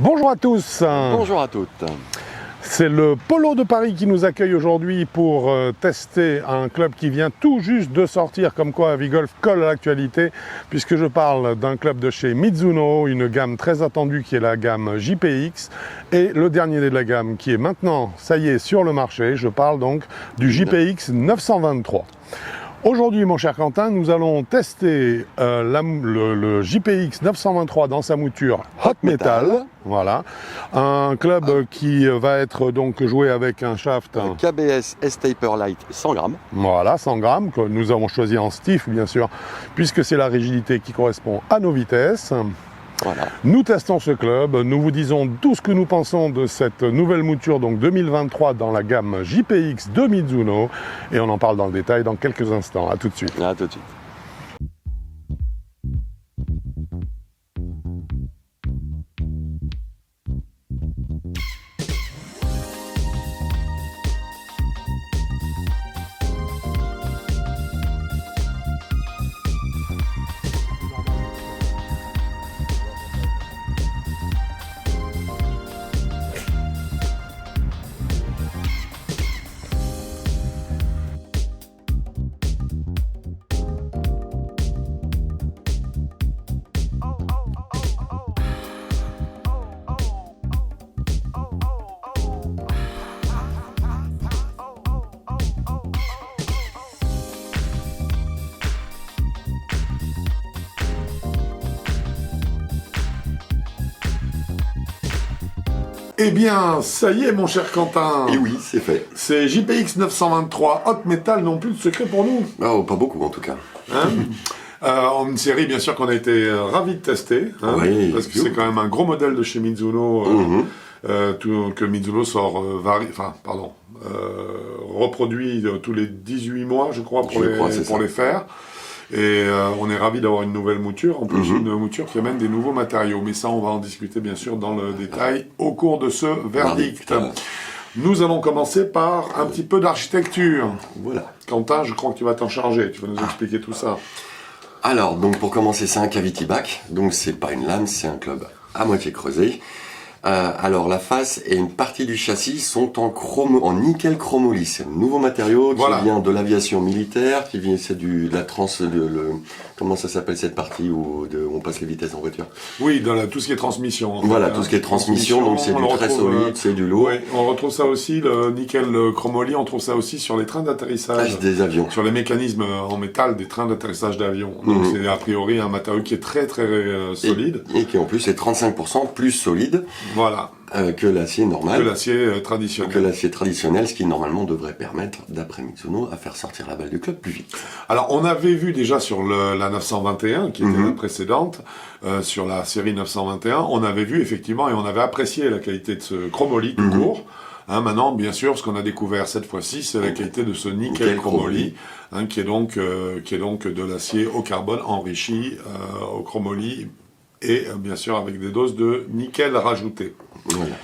Bonjour à tous. Bonjour à toutes. C'est le Polo de Paris qui nous accueille aujourd'hui pour tester un club qui vient tout juste de sortir, comme quoi Avigolf colle à l'actualité, puisque je parle d'un club de chez Mizuno, une gamme très attendue qui est la gamme JPX, et le dernier de la gamme qui est maintenant, ça y est, sur le marché. Je parle donc du JPX 923. Aujourd'hui, mon cher Quentin, nous allons tester le JPX 923 dans sa mouture Hot Metal. Voilà, un club qui va être donc joué avec un shaft KBS S-Taper Light 100 grammes. Voilà, 100 grammes, que nous avons choisi en stiff, bien sûr, puisque c'est la rigidité qui correspond à nos vitesses. Voilà. Nous testons ce club, nous vous disons tout ce que nous pensons de cette nouvelle mouture, donc 2023, dans la gamme JPX de Mizuno, et on en parle dans le détail dans quelques instants. À tout de suite. À tout de suite. Eh bien, ça y est, mon cher Quentin. Et oui, c'est fait. C'est JPX 923 Hot Metal, non plus de secret pour nous. Oh, pas beaucoup en tout cas. Hein une série, bien sûr, qu'on a été ravis de tester, hein, Oui, parce que c'est quand même un gros modèle de chez Mizuno, que Mizuno sort, reproduit tous les 18 mois, je crois, pour les faire. Et on est ravis d'avoir une nouvelle mouture, en plus une mouture qui amène des nouveaux matériaux. Mais ça, on va en discuter bien sûr dans le détail au cours de ce verdict. Nous allons commencer par un petit peu d'architecture. Voilà. Quentin, je crois que tu vas t'en charger, tu vas nous expliquer tout ça. Alors, donc pour commencer, c'est un cavity back. Donc c'est pas une lame, c'est un club à moitié creusé. Alors la face et une partie du châssis sont en nickel chromoly. C'est un nouveau matériau qui vient de l'aviation militaire, c'est comment ça s'appelle cette partie où on passe les vitesses en voiture? Oui, dans tout ce qui est transmission. Voilà, tout ce qui est transmission, donc c'est du très solide, c'est du lourd. Oui, on retrouve ça aussi, le nickel chromoly, on trouve ça aussi sur les trains d'atterrissage. Des avions. Sur les mécanismes en métal des trains d'atterrissage d'avions. Donc c'est a priori un matériau qui est très très solide. Et qui en plus est 35% plus solide. Voilà. Que l'acier normal. Que l'acier traditionnel. Que l'acier traditionnel, ce qui normalement devrait permettre, d'après Mizuno, à faire sortir la balle du club plus vite. Alors on avait vu déjà sur la 921, qui était la précédente, sur la série 921, on avait vu effectivement et on avait apprécié la qualité de ce chromoly tout court. Maintenant, bien sûr, ce qu'on a découvert cette fois-ci, c'est la qualité de ce nickel chromoly, qui est donc de l'acier au carbone enrichi au chromoly et bien sûr avec des doses de nickel rajoutées. Voilà.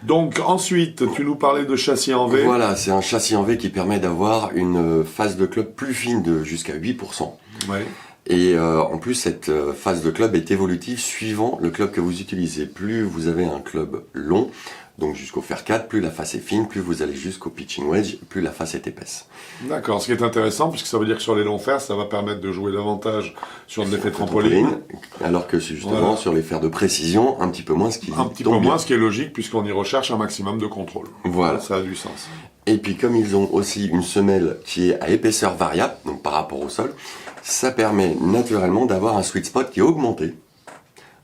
Donc ensuite, tu nous parlais de châssis en V. Voilà, c'est un châssis en V qui permet d'avoir une phase de club plus fine de jusqu'à 8%. Ouais. Et en plus, cette phase de club est évolutive suivant le club que vous utilisez. Plus vous avez un club long, donc jusqu'au fer 4, plus la face est fine, plus vous allez jusqu'au pitching wedge, plus la face est épaisse. D'accord, ce qui est intéressant, puisque ça veut dire que sur les longs fers, ça va permettre de jouer davantage sur l'effet trampoline. Alors que justement, sur les fers de précision, un petit peu moins, ce qui est logique, puisqu'on y recherche un maximum de contrôle. Voilà. Ça a du sens. Et puis comme ils ont aussi une semelle qui est à épaisseur variable, donc par rapport au sol, ça permet naturellement d'avoir un sweet spot qui est augmenté,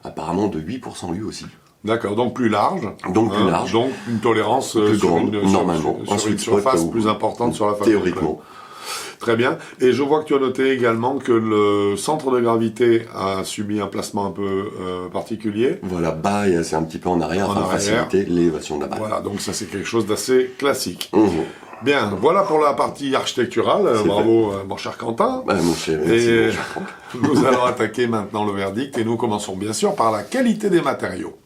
apparemment de 8% lui aussi. D'accord, donc plus large. Donc plus large. Donc une tolérance plus grande, normalement. Sur une surface plus importante sur la face. Théoriquement. Très bien. Et je vois que tu as noté également que le centre de gravité a subi un placement un peu particulier. Voilà, bas et c'est un petit peu en arrière afin de faciliter l'élévation de la balle. Voilà, donc ça c'est quelque chose d'assez classique. Bien, voilà pour la partie architecturale. Bravo, mon cher Quentin. Mon cher, et nous allons attaquer maintenant le verdict et nous commençons bien sûr par la qualité des matériaux.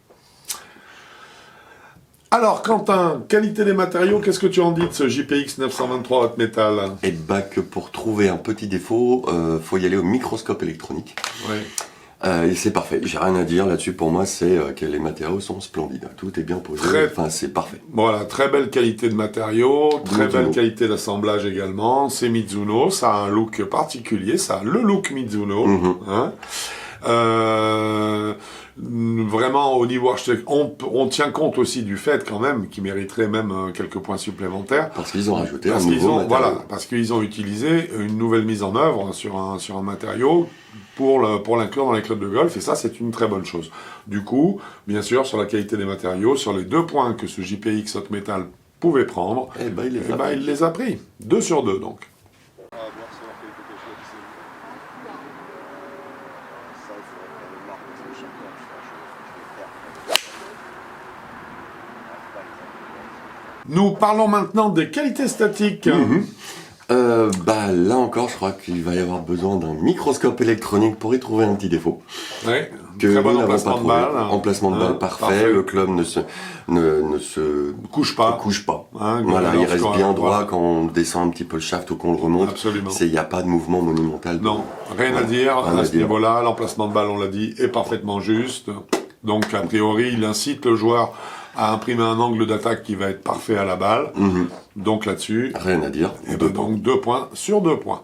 Alors, Quentin, qualité des matériaux, qu'est-ce que tu en dis de ce JPX 923 Hot Metal? Eh bah que pour trouver un petit défaut, faut y aller au microscope électronique. Ouais. Et c'est parfait, j'ai rien à dire là-dessus. Pour moi, c'est que les matériaux sont splendides. Tout est bien posé, enfin c'est parfait. Voilà, très belle qualité de matériaux, très belle qualité d'assemblage également. C'est Mizuno, ça a un look particulier, ça a le look Mizuno. Hein. Vraiment au niveau architecture, on tient compte aussi du fait quand même qu'il mériterait même quelques points supplémentaires. Parce qu'ils ont rajouté un nouveau matériau. Voilà, parce qu'ils ont utilisé une nouvelle mise en œuvre sur un matériau pour l'inclure dans les clubs de golf, et ça c'est une très bonne chose. Du coup, bien sûr, sur la qualité des matériaux, sur les 2 points que ce JPX Hot Metal pouvait prendre, il les a pris. 2 sur 2 donc. Nous parlons maintenant des qualités statiques. Là encore, je crois qu'il va y avoir besoin d'un microscope électronique pour y trouver un petit défaut. Ouais, que très nous bon n'avons pas trouvé. Emplacement de balle parfait. Le club ne se couche pas. Hein, voilà, il reste bien droit quand on descend un petit peu le shaft ou qu'on le remonte. Absolument. Il n'y a pas de mouvement monumental. Non, rien à dire à ce niveau-là. L'emplacement de balle, on l'a dit, est parfaitement juste. Donc, a priori, il incite le joueur à imprimer un angle d'attaque qui va être parfait à la balle. Donc là-dessus, rien à dire. Et donc 2 points sur 2 points.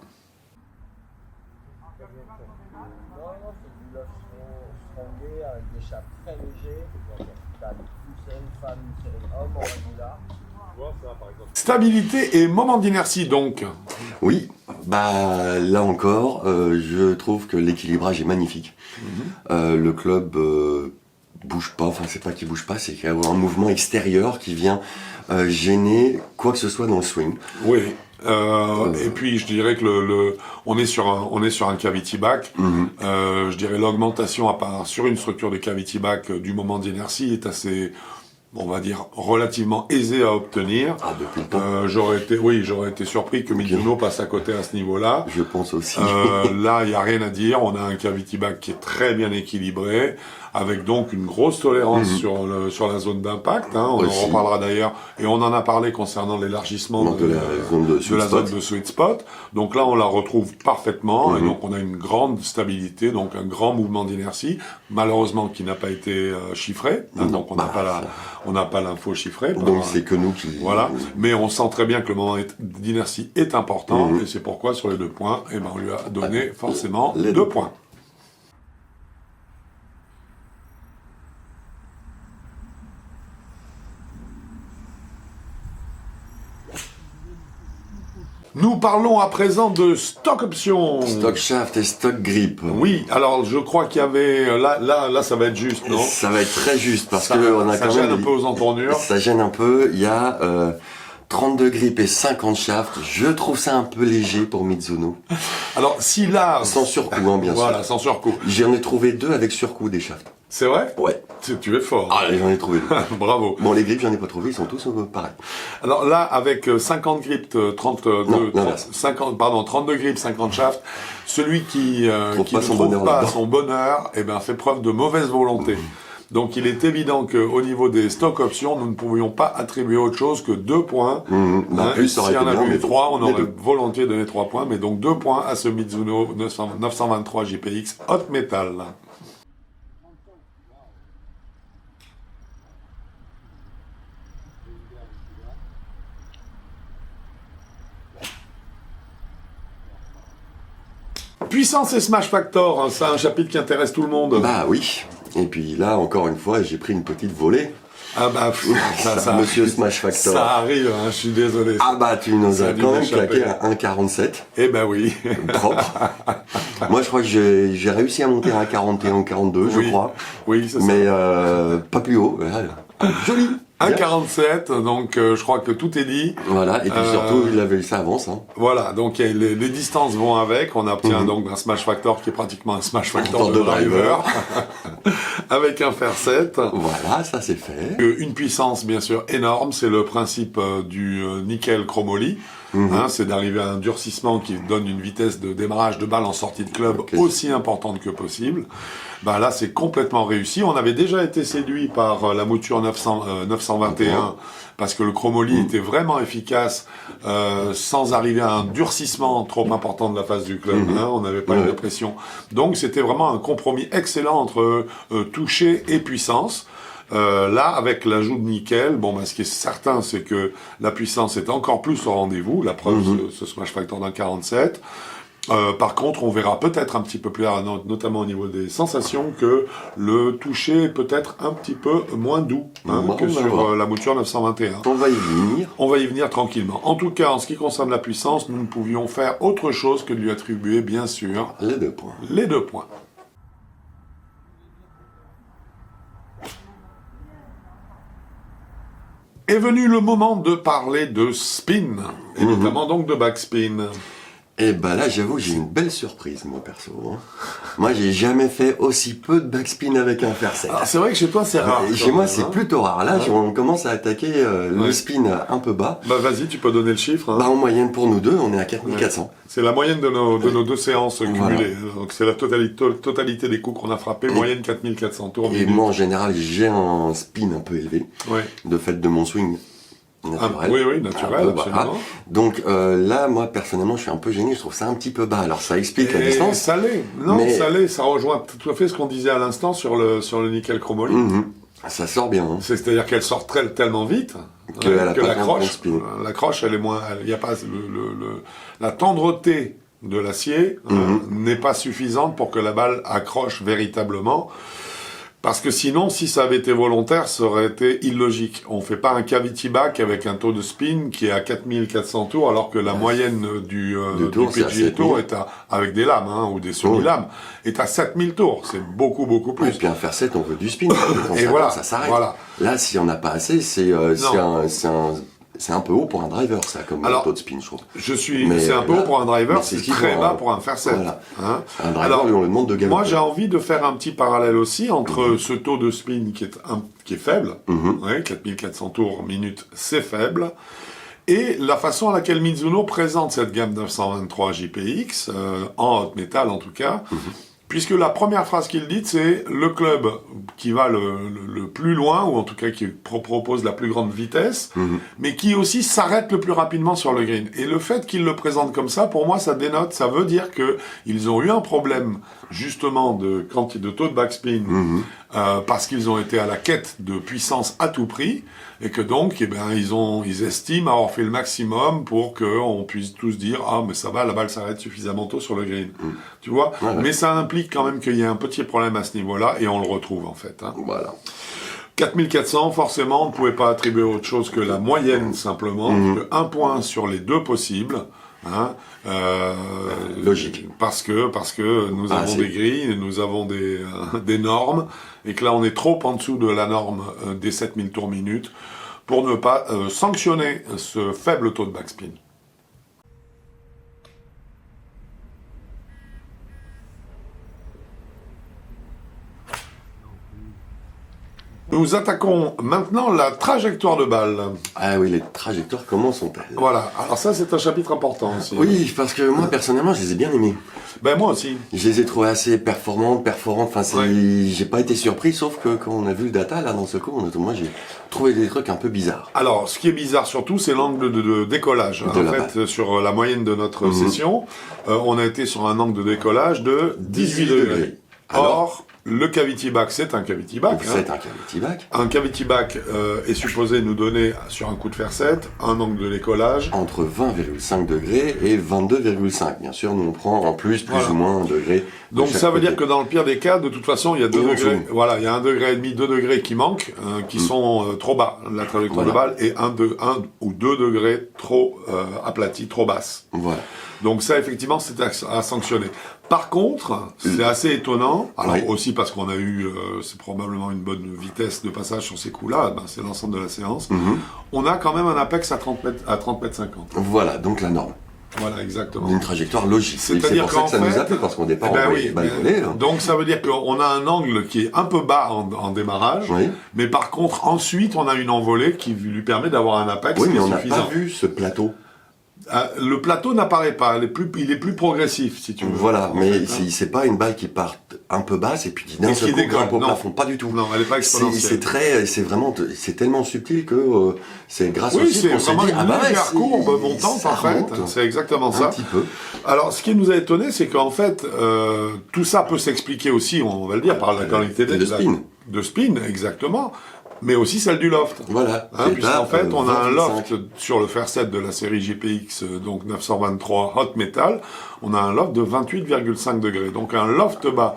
Stabilité et moment d'inertie donc. Oui, là encore, je trouve que l'équilibrage est magnifique. Le club bouge pas, enfin c'est pas qu'il bouge pas, c'est qu'il y a un mouvement extérieur qui vient gêner quoi que ce soit dans le swing. Oui. Et puis je dirais que on est sur un cavity back. Je dirais l'augmentation sur une structure de cavity back du moment d'inertie est assez, on va dire, relativement aisé à obtenir. Depuis le temps. J'aurais été surpris que Mizuno passe à côté à ce niveau-là. Je pense aussi. Là, il n'y a rien à dire. On a un cavity back qui est très bien équilibré, avec donc une grosse tolérance sur la zone d'impact. On en reparlera d'ailleurs, et on en a parlé concernant l'élargissement de la zone de sweet spot. Donc là, on la retrouve parfaitement, et donc on a une grande stabilité, donc un grand mouvement d'inertie, malheureusement qui n'a pas été chiffré. Donc on n'a pas l'info chiffrée. Donc c'est que nous qui... Voilà, mais on sent très bien que le moment d'inertie est important, et c'est pourquoi sur les 2 points, on lui a donné forcément les 2 points. Nous parlons à présent de stock option. Stock shaft et stock grip. Oui, alors je crois qu'il y avait... Là, ça va être juste, non? Ça va être très juste, parce que on a ça quand gêne même... un peu aux entournures. Ça gêne un peu. Il y a 32 grip et 50 shaft. Je trouve ça un peu léger pour Mizuno. Alors, si là... Sans surcoût, bien sûr. Voilà, sans surcoût. J'en ai trouvé 2 avec surcoût des shafts. C'est vrai? Ouais. Tu es fort. J'en ai trouvé 2. Bravo. Bon, les grips, j'en ai pas trouvé, ils sont tous pareils. Alors là, avec 50 grips, 32 grips, 50 shafts, celui qui ne trouve pas son bonheur, fait preuve de mauvaise volonté. Donc il est évident qu'au niveau des stock options, nous ne pouvions pas attribuer autre chose que 2 points. Si on avait eu 3, on aurait volontiers donné 3 points, mais donc 2 points à ce Mizuno 923 JPX Hot Metal. Puissance et Smash Factor, c'est un chapitre qui intéresse tout le monde. Oui. Et puis là, encore une fois, j'ai pris une petite volée. Ça Monsieur Smash Factor. Ça arrive, je suis désolé. Tu nous as quand même claqué à 1,47. Eh ben oui. Propre. Moi, je crois que j'ai réussi à monter à 1,41 ou 42, je crois. Oui, c'est ça. Mais pas plus haut. Joli. 1,47, donc je crois que tout est dit. Voilà, et puis surtout, ça avance. Voilà, donc les distances vont avec. On obtient donc un Smash Factor qui est pratiquement un Smash Factor de driver. Avec un fer 7. Voilà, ça c'est fait. Une puissance bien sûr énorme, c'est le principe du nickel chromoly. hein, c'est d'arriver à un durcissement qui donne une vitesse de démarrage de balle en sortie de club aussi importante que possible. Ben là, c'est complètement réussi. On avait déjà été séduit par la mouture 921 parce que le chromoly était vraiment efficace sans arriver à un durcissement trop important de la face du club. Hein, on n'avait pas eu de pression. Donc, c'était vraiment un compromis excellent entre toucher et puissance. Là, avec l'ajout de nickel, bon, ben, ce qui est certain, c'est que la puissance est encore plus au rendez-vous. La preuve, ce smash factor d'un 47. Par contre, on verra peut-être un petit peu plus tard, notamment au niveau des sensations, que le toucher est peut-être un petit peu moins doux que sur la mouture 921. On va y venir. On va y venir tranquillement. En tout cas, en ce qui concerne la puissance, nous ne pouvions faire autre chose que de lui attribuer, bien sûr, les 2 points. Les 2 points. Est venu le moment de parler de spin, et notamment donc de backspin. Et bah là, j'avoue, j'ai une belle surprise, moi, perso. Hein. Moi, j'ai jamais fait aussi peu de backspin avec un fer sec. C'est vrai que chez toi, c'est rare. Chez moi, c'est plutôt rare. Là, on commence à attaquer le spin un peu bas. Bah vas-y, tu peux donner le chiffre. Hein. Bah, en moyenne, pour nous deux, on est à 4400. C'est la moyenne de nos 2 séances cumulées. Donc c'est la totalité des coups qu'on a frappés, moyenne 4400 tours. Et moi, en général, j'ai un spin un peu élevé, de fait de mon swing. Naturel. Oui, naturel, voilà. Donc là, moi, personnellement, je suis un peu gêné, je trouve ça un petit peu bas. Alors, ça explique la distance. Ça l'est. Non, ça l'est. Ça rejoint tout à fait ce qu'on disait à l'instant sur le nickel chromoly. Ça sort bien. Hein. C'est-à-dire qu'elle sort tellement vite que la croche, elle est moins... Il n'y a pas la tendreté de l'acier n'est pas suffisante pour que la balle accroche véritablement. Parce que sinon, si ça avait été volontaire, ça aurait été illogique. On fait pas un cavity back avec un taux de spin qui est à 4400 tours, alors que la moyenne du PGA Tour est avec des lames, ou des semi-lames, est à 7000 tours. C'est beaucoup plus. Et puis un fer 7, on veut du spin. Et voilà, ça s'arrête. Voilà. Là, si on n'a pas assez, c'est un peu haut pour un driver, ça, comme taux de spin, je trouve. C'est un peu haut pour un driver, c'est très bas pour un fer 7. Voilà. Hein, un driver, lui, on le demande de galoper. Moi, j'ai envie de faire un petit parallèle aussi entre ce taux de spin qui est faible, 4400 tours minute, c'est faible, et la façon à laquelle Mizuno présente cette gamme 923 JPX, en hot metal en tout cas, puisque la première phrase qu'il dit, c'est le club qui va le plus loin, ou en tout cas qui propose la plus grande vitesse, mais qui aussi s'arrête le plus rapidement sur le green. Et le fait qu'il le présente comme ça, pour moi, ça veut dire que ils ont eu un problème, justement, de taux de backspin, parce qu'ils ont été à la quête de puissance à tout prix, et que donc, ils estiment avoir fait le maximum pour qu'on puisse tous dire « Ah, mais ça va, la balle s'arrête suffisamment tôt sur le green. Tu vois? Mais ça implique quand même qu'il y ait un petit problème à ce niveau-là, et on le retrouve, en fait. Hein. Voilà. 4400, forcément, on ne pouvait pas attribuer autre chose que la moyenne, simplement, que 1 point sur les 2 possibles. Logique. Parce que nous avons des grilles, nous avons des normes, et que là on est trop en dessous de la norme des 7000 tours minute pour ne pas sanctionner ce faible taux de backspin. Nous attaquons maintenant la trajectoire de balle. Ah oui, les trajectoires, comment sont-elles? Voilà, alors ça c'est un chapitre important aussi. Oui, parce que moi personnellement je les ai bien aimées. Ben moi aussi. Je les ai trouvées assez performantes, enfin j'ai pas été surpris, sauf que quand on a vu le data, là dans ce coup, moi j'ai trouvé des trucs un peu bizarres. Alors, ce qui est bizarre surtout, c'est l'angle de décollage. En fait, sur la moyenne de notre session, on a été sur un angle de décollage de 18 degrés. Or, le cavity back, c'est un cavity back. C'est un cavity back. Un cavity back est supposé nous donner, sur un coup de fer 7, un angle de décollage entre 20,5 degrés et 22,5. Bien sûr, nous on prend en plus ou moins 1 degré. Donc ça veut dire que dans le pire des cas, de toute façon, il y a 2 degrés. Voilà, il y a 1,5 degré, 2 degrés qui manquent, qui sont trop bas, la trajectoire de balle, et 1 ou 2 degrés trop aplatis, trop basses. Voilà. Donc ça, effectivement, c'est à sanctionner. Par contre, c'est assez étonnant, alors aussi parce qu'on a eu, c'est probablement une bonne vitesse de passage sur ces coups-là, c'est l'ensemble de la séance, on a quand même un apex à 30 mètres 50. Voilà, donc la norme. Voilà, exactement. Une trajectoire logique. C'est pour ça que ça nous a fait, parce qu'au départ, on voyait balle volée. Donc ça veut dire qu'on a un angle qui est un peu bas en démarrage, mais par contre, ensuite, on a une envolée qui lui permet d'avoir un apex qui est suffisant. Oui, mais on n'a pas vu ce plateau. Le plateau n'apparaît pas, il est plus progressif, si tu veux. Voilà, mais c'est pas une balle qui part un peu basse et puis qui d'un seul coup grimpe au plafond, pas du tout. Non, elle est pas exponentielle. C'est tellement subtil que c'est grâce au site qu'on se dit, ah bah ouais, courbe montante en fait, c'est exactement ça. Un petit peu. Alors, ce qui nous a étonné, c'est qu'en fait, tout ça peut s'expliquer aussi, on va le dire, par la qualité de spin. De spin, exactement. Mais aussi celle du loft. Voilà. Puisqu'en fait, on a un loft sur le fer 7 de la série JPX, donc 923 Hot Metal, on a un loft de 28,5 degrés. Donc un loft bas,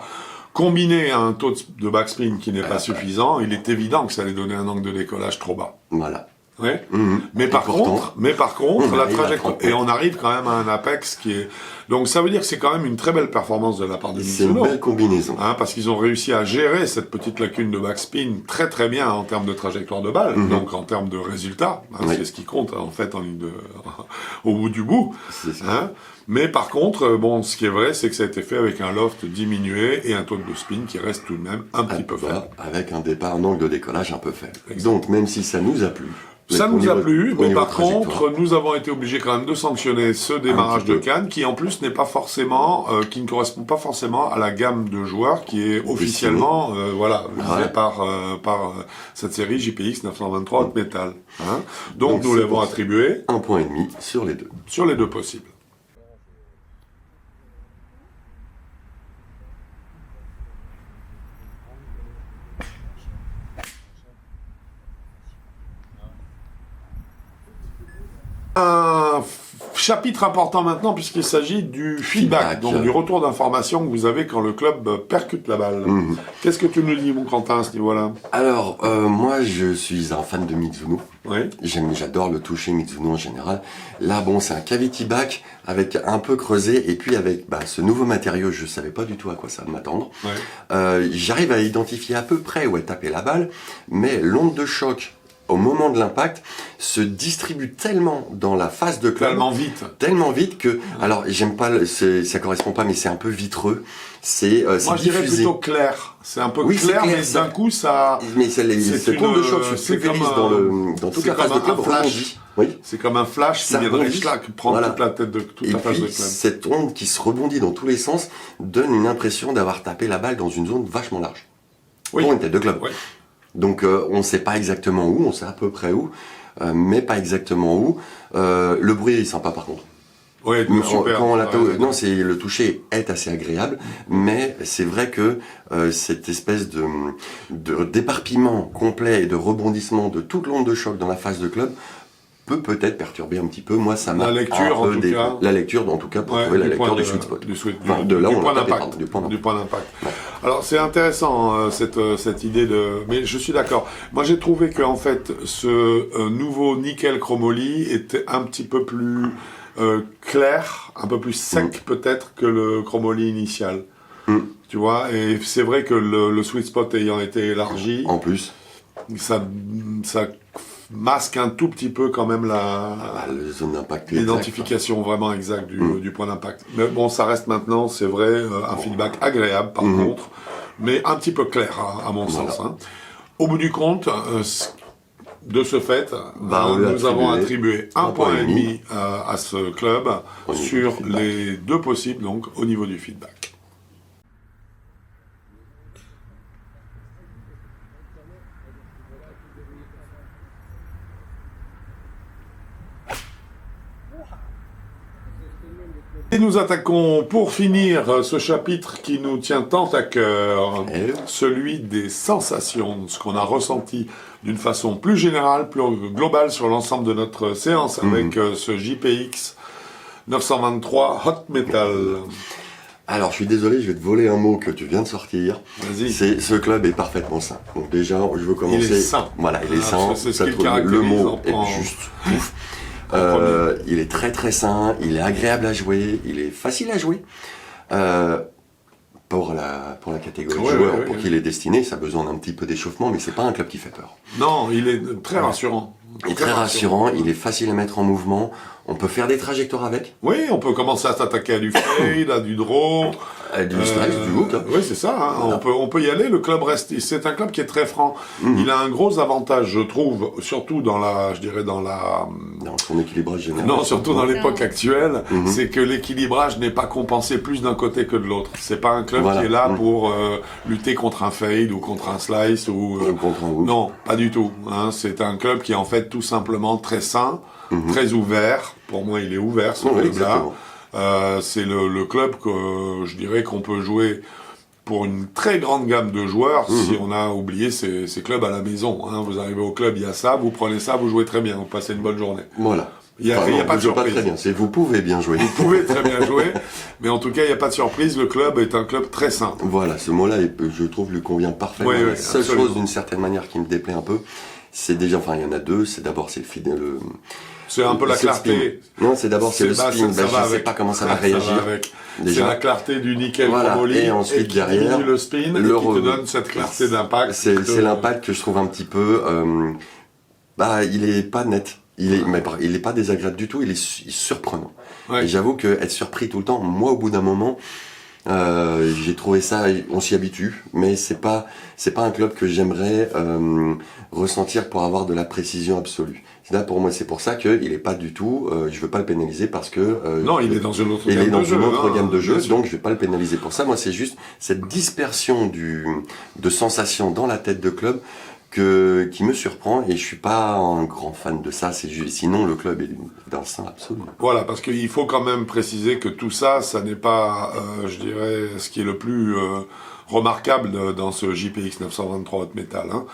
combiné à un taux de backspin qui n'est pas suffisant, il est évident que ça allait donner un angle de décollage trop bas. Voilà. Ouais. Mais par contre, la trajectoire, et on arrive quand même à un apex qui est, donc ça veut dire que c'est quand même une très belle performance de la part de Mizuno. C'est une belle combinaison. Parce qu'ils ont réussi à gérer cette petite lacune de backspin très très bien en termes de trajectoire de balle, donc en termes de résultats, c'est ce qui compte en fait en ligne de, au bout du bout. Mais par contre, bon, ce qui est vrai, c'est que ça a été fait avec un loft diminué et un taux de spin qui reste tout de même un petit peu faible. Avec un départ, un angle de décollage un peu faible. Donc même si ça nous a plu, ça nous a plu, mais par contre, nous avons été obligés quand même de sanctionner ce démarrage de canne qui en plus n'est pas forcément, qui ne correspond pas forcément à la gamme de joueurs qui est officiellement, visée par cette série JPX 923 Hot Metal. Donc nous l'avons attribué 1,5 point sur les deux. Sur les deux possibles. Un chapitre important maintenant puisqu'il s'agit du feedback, donc du retour d'information que vous avez quand le club percute la balle. Qu'est-ce que tu nous dis, mon Quentin, à ce niveau-là? Alors, moi, je suis un fan de Mizuno. Oui. J'adore le toucher Mizuno en général. Là, bon, c'est un cavity back avec un peu creusé et puis avec ce nouveau matériau, je savais pas du tout à quoi ça m'attendre. J'arrive à identifier à peu près où est tapée la balle, mais l'onde de choc au moment de l'impact, se distribue tellement dans la face de club. Tellement vite que, alors, j'aime pas, ça correspond pas, mais c'est un peu vitreux. Moi, je dirais plutôt clair. C'est un peu clair, mais d'un coup, ça... Mais cette onde de choc se pulvérise dans toute la face de club. C'est comme un flash qui viendrait prendre toute la tête de toute la face de club. Cette onde qui se rebondit dans tous les sens donne une impression d'avoir tapé la balle dans une zone vachement large. Pour une tête de club. Donc on ne sait pas exactement où, on sait à peu près où, mais pas exactement où. Le bruit est sympa par contre. Oui, super. Quand le toucher est assez agréable, mais c'est vrai que cette espèce de d'éparpillement complet et de rebondissement de toute l'onde de choc dans la face de club peut-être perturber un petit peu. Moi, ça m'a la lecture, en tout cas, pour trouver la lecture du sweet spot. Du point d'impact. Alors, c'est intéressant, cette idée de... Mais je suis d'accord. Moi, j'ai trouvé que en fait, ce nouveau nickel chromoly était un petit peu plus clair, un peu plus sec peut-être que le chromoly initial. Tu vois, et c'est vrai que le sweet spot ayant été élargi... En plus. Ça masque un tout petit peu quand même l'identification vraiment exacte du point d'impact. Mais bon, ça reste maintenant, c'est vrai, un feedback agréable par contre, mais un petit peu clair à mon sens. Au bout du compte, de ce fait, nous avons attribué 1,5 point à ce club sur les deux possibles, donc au niveau du feedback. Et nous attaquons pour finir ce chapitre qui nous tient tant à cœur, celui des sensations, ce qu'on a ressenti d'une façon plus générale, plus globale sur l'ensemble de notre séance avec ce JPX 923 Hot Metal. Alors, je suis désolé, je vais te voler un mot que tu viens de sortir. Vas-y. Ce club est parfaitement sain. Donc déjà, je veux commencer. Il est sain. Voilà, il est sain. C'est ce qui le caractérise. Le mot est juste ouf. Il est très très sain, il est agréable à jouer, il est facile à jouer. Pour la catégorie de joueurs pour qui il est destiné, ça a besoin d'un petit peu d'échauffement, mais c'est pas un club qui fait peur. Non, il est très rassurant. Il est très rassurant, il est facile à mettre en mouvement. On peut faire des trajectoires avec. Oui, on peut commencer à s'attaquer à du fade, à du draw. Du slice, du hook. Hein. Oui, c'est ça. Hein. Voilà. On peut y aller. Le club reste. C'est un club qui est très franc. Il a un gros avantage, je trouve, surtout dans la, je dirais dans son équilibrage général. Non, surtout dans l'époque actuelle, c'est que l'équilibrage n'est pas compensé plus d'un côté que de l'autre. C'est pas un club qui est là pour lutter contre un fade ou contre un slice ou contre un hook. Non, pas du tout. Hein. C'est un club qui est en fait tout simplement très sain, très ouvert. Pour moi, il est ouvert ce club-là. C'est le club que je dirais qu'on peut jouer pour une très grande gamme de joueurs si on a oublié ces clubs à la maison. Hein. Vous arrivez au club, il y a ça, vous prenez ça, vous jouez très bien, vous passez une bonne journée. Voilà. Il y a pas de surprise. Pas très bien. Vous pouvez bien jouer. Vous pouvez très bien jouer, mais en tout cas, il n'y a pas de surprise. Le club est un club très sain. Voilà, ce mot-là, je trouve, lui convient parfaitement. La seule chose, d'une certaine manière, qui me déplaît un peu, c'est déjà, enfin, il y en a deux. C'est d'abord, c'est le c'est un peu la clarté. Non, c'est d'abord c'est le spin. Je sais pas comment ça va réagir. C'est la clarté du nickel chromoly et ensuite derrière le spin et qui te donne cette clarté d'impact. C'est l'impact que je trouve un petit peu. Il est pas net. Il est pas désagréable du tout. Il est surprenant. Ouais. Et j'avoue que être surpris tout le temps, moi au bout d'un moment. J'ai trouvé ça, on s'y habitue, mais c'est pas un club que j'aimerais ressentir pour avoir de la précision absolue. Là pour moi, c'est pour ça qu'il est pas du tout. Je veux pas le pénaliser parce que non, il est dans une autre gamme de jeu, donc je vais pas le pénaliser pour ça. Moi, c'est juste cette dispersion de sensations dans la tête de club qui me surprend et je suis pas un grand fan de ça. Sinon le club est d'un saint absolu. Voilà, parce qu'il faut quand même préciser que tout ça, ça n'est pas, je dirais, ce qui est le plus remarquable dans ce JPX 923 Hot Metal, hein,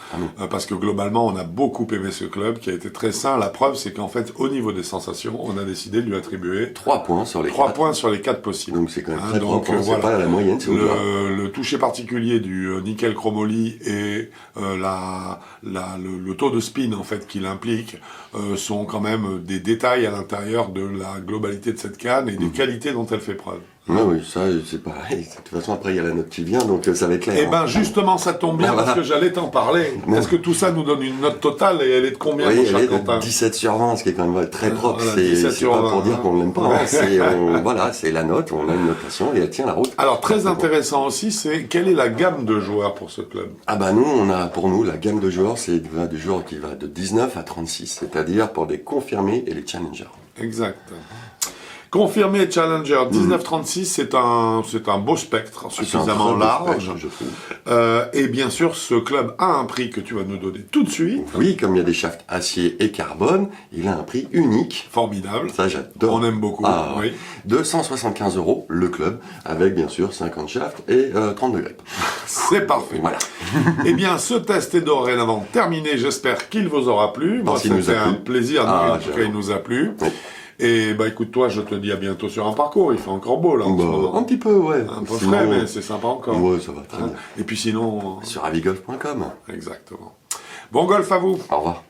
parce que globalement on a beaucoup aimé ce club qui a été très sain. La preuve c'est qu'en fait au niveau des sensations on a décidé de lui attribuer 3 points sur les 4 possibles. Donc c'est quand même très propre, c'est pas la moyenne, c'est le toucher particulier du nickel chromoly et le taux de spin en fait qu'il implique sont quand même des détails à l'intérieur de la globalité de cette canne et des qualités dont elle fait preuve. Oui, ça c'est pareil. De toute façon après il y a la note qui vient, donc ça va être clair. Eh ben justement ça tombe bien parce que j'allais t'en parler. Est-ce que tout ça nous donne une note totale et elle est de combien? Oui, elle est de 17 sur 20, ce qui est quand même très propre. Voilà, c'est pas pour dire qu'on ne l'aime pas. Hein. C'est la note, on a une notation et elle tient la route. Alors très intéressant aussi, c'est quelle est la gamme de joueurs pour ce club? Pour nous la gamme de joueurs, c'est des joueurs qui va de 19 à 36, c'est-à-dire pour des confirmés et les challengers. Exact. Confirmé Challenger 1936, c'est un beau spectre, suffisamment large. Je trouve. Et bien sûr, ce club a un prix que tu vas nous donner tout de suite. Oui, comme il y a des shafts acier et carbone, il a un prix unique. Formidable. Ça, j'adore. On aime beaucoup. Oui. 275 € le club, avec bien sûr 50 shafts et 30 degrés. C'est parfait. Voilà. Eh bien, ce test est dorénavant terminé. J'espère qu'il vous aura plu. Moi, c'était un plaisir. En tout cas, il nous a plu. Oui. Et écoute, toi, je te dis à bientôt sur un parcours. Il fait encore beau là en ce moment. Un petit peu, ouais. Un peu frais, mais c'est sympa encore. Ouais, ça va très bien. Et puis sinon... Sur avigolf.com. Exactement. Bon golf à vous. Au revoir.